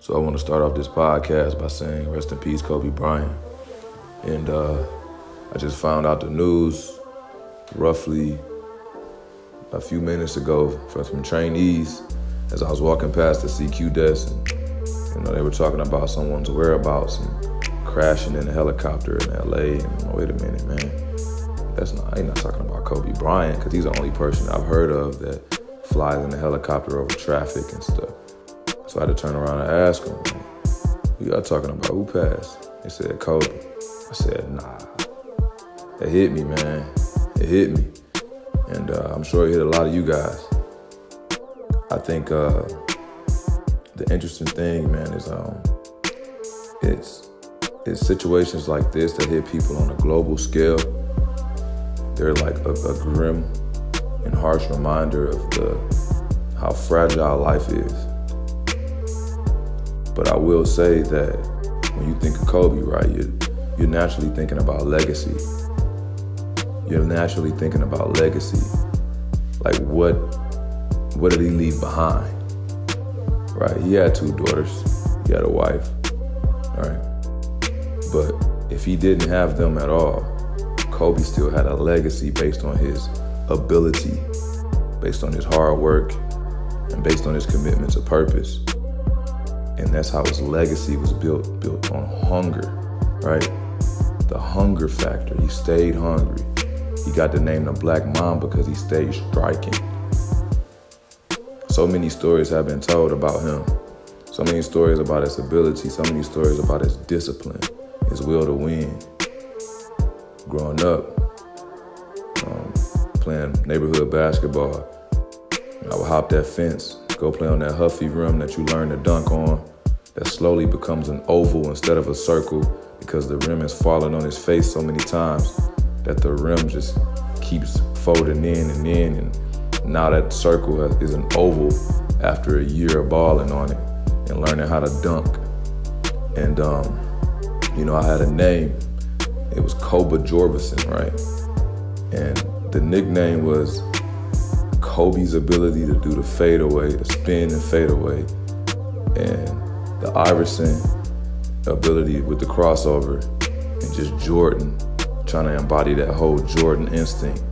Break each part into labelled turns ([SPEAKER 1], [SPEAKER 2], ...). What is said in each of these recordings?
[SPEAKER 1] So I want to start off this podcast by saying rest in peace, Kobe Bryant. And I just found out the news roughly a few minutes ago from some trainees as I was walking past the CQ desk. And, they were talking about someone's whereabouts and crashing in a helicopter in LA. And wait a minute, man. I'm not talking about Kobe Bryant, because he's the only person I've heard of that flies in a helicopter over traffic and stuff. So I had to turn around and ask him, man, who y'all talking about? Who passed? They said Kobe. I said, nah. It hit me, man. It hit me. And I'm sure it hit a lot of you guys. I think the interesting thing, man, is it's situations like this that hit people on a global scale. They're like a grim and harsh reminder of how fragile life is. But I will say that when you think of Kobe, right, you're naturally thinking about legacy. You're naturally thinking about legacy. Like what did he leave behind? Right? He had 2 daughters. He had a wife. Right? But if he didn't have them at all, Kobe still had a legacy based on his ability, based on his hard work, and based on his commitment to purpose. And that's how his legacy was built on hunger, right? The hunger factor. He stayed hungry. He got the name the Black Mamba because he stayed striking. So many stories have been told about him. So many stories about his ability. So many stories about his discipline, his will to win. Growing up, playing neighborhood basketball, I would hop that fence, go play on that huffy rim that you learn to dunk on, that slowly becomes an oval instead of a circle because the rim has fallen on his face so many times that the rim just keeps folding in, and now that circle is an oval after a year of balling on it and learning how to dunk. And I had a name. It was Kobe Jorvison, right? And the nickname was Kobe's ability to do the fadeaway, the spin and fadeaway, and the Iverson ability with the crossover, and just Jordan trying to embody that whole Jordan instinct.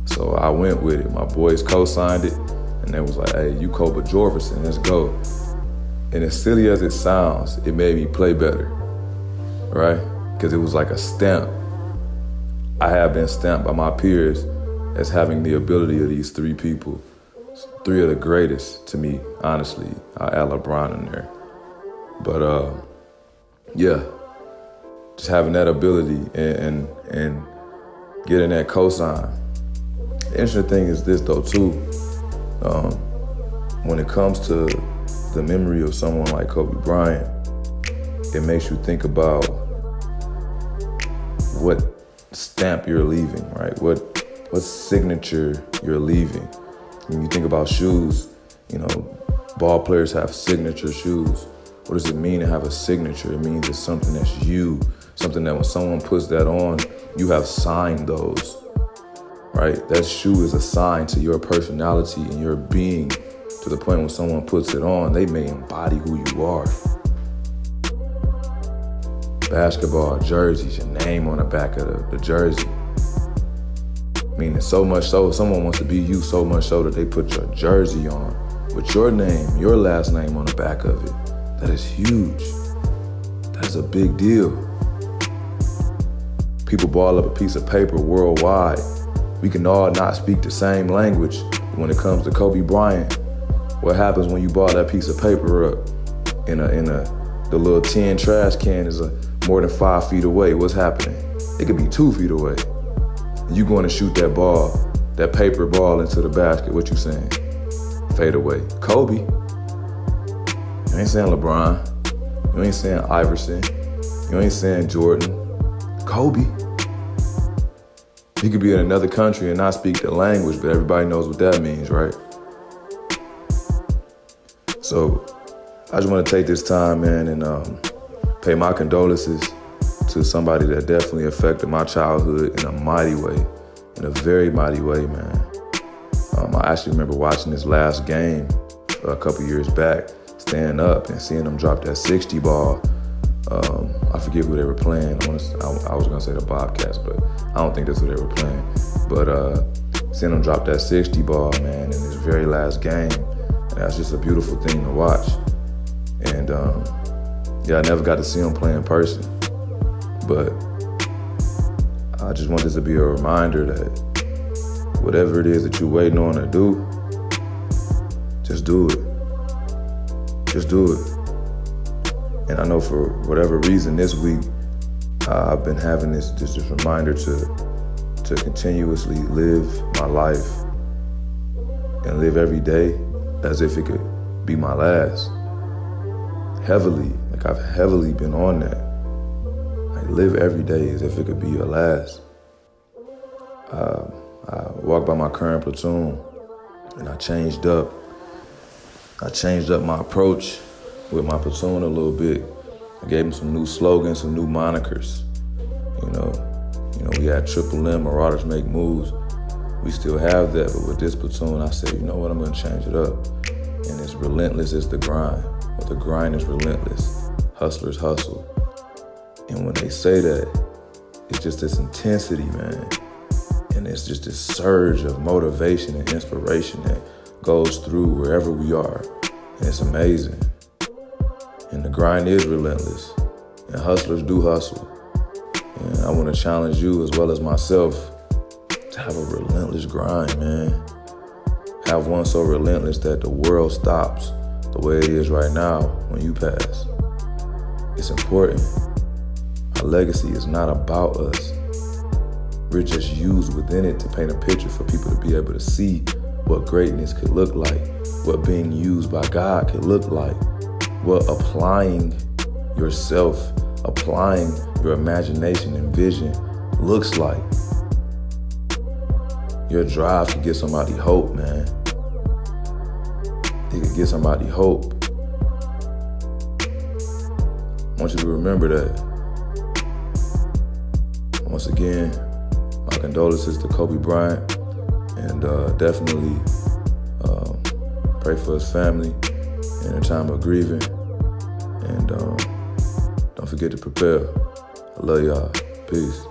[SPEAKER 1] So I went with it. My boys co-signed it, and they was like, hey, you Kobe Jorvison, let's go. And as silly as it sounds, it made me play better, right? Because it was like a stamp. I have been stamped by my peers as having the ability of these 3 people. 3 of the greatest to me, honestly. I add LeBron in there. But yeah, just having that ability and getting that cosign. The interesting thing is this though too. When it comes to the memory of someone like Kobe Bryant, it makes you think about what stamp you're leaving, right? What signature you're leaving. When you think about shoes, ball players have signature shoes. What does it mean to have a signature? It means it's something that's you, something that when someone puts that on, you have signed those, right? That shoe is a sign to your personality and your being, to the point when someone puts it on, they may embody who you are. Basketball jerseys, your name on the back of the jersey. Meaning so much so, someone wants to be you so much so that they put your jersey on with your name, your last name on the back of it. That is huge. That is a big deal. People ball up a piece of paper worldwide. We can all not speak the same language. But when it comes to Kobe Bryant, what happens when you ball that piece of paper up the little tin trash can is more than 5 feet away? What's happening? It could be 2 feet away. You going to shoot that ball, that paper ball into the basket. What you saying? Fade away. Kobe. You ain't saying LeBron. You ain't saying Iverson. You ain't saying Jordan. Kobe. He could be in another country and not speak the language, but everybody knows what that means, right? So I just want to take this time, man, and pay my condolences to somebody that definitely affected my childhood in a mighty way, in a very mighty way, man. I actually remember watching this last game a couple years back. staying up and seeing them drop that 60 ball. I forget who they were playing. I was gonna say the Bobcats, but I don't think that's who they were playing. But seeing them drop that 60 ball, man, in his very last game, that's just a beautiful thing to watch. And I never got to see him play in person, but I just want this to be a reminder that whatever it is that you're waiting on to do, just do it. Just do it. And I know for whatever reason this week, I've been having this reminder to continuously live my life and live every day as if it could be my last. Heavily, like I've heavily been on that. Like live every day as if it could be your last. I walked by my current platoon and I changed up my approach with my platoon a little bit. I gave them some new slogans, some new monikers. You know, we had Triple M, Marauders Make Moves. We still have that, but with this platoon, I said, you know what, I'm gonna change it up. And it's relentless as the grind, but the grind is relentless. Hustlers hustle. And when they say that, it's just this intensity, man. And it's just this surge of motivation and inspiration that goes through wherever we are. And it's amazing. And the grind is relentless. And hustlers do hustle. And I want to challenge you as well as myself to have a relentless grind, man. Have one so relentless that the world stops the way it is right now when you pass. It's important. Our legacy is not about us. We're just used within it to paint a picture for people to be able to see what greatness could look like, what being used by God could look like, what applying yourself, applying your imagination and vision looks like. Your drive could give somebody hope, man. It could give somebody hope. I want you to remember that. Once again, my condolences to Kobe Bryant, and definitely pray for his family in a time of grieving. And don't forget to prepare. I love y'all. Peace.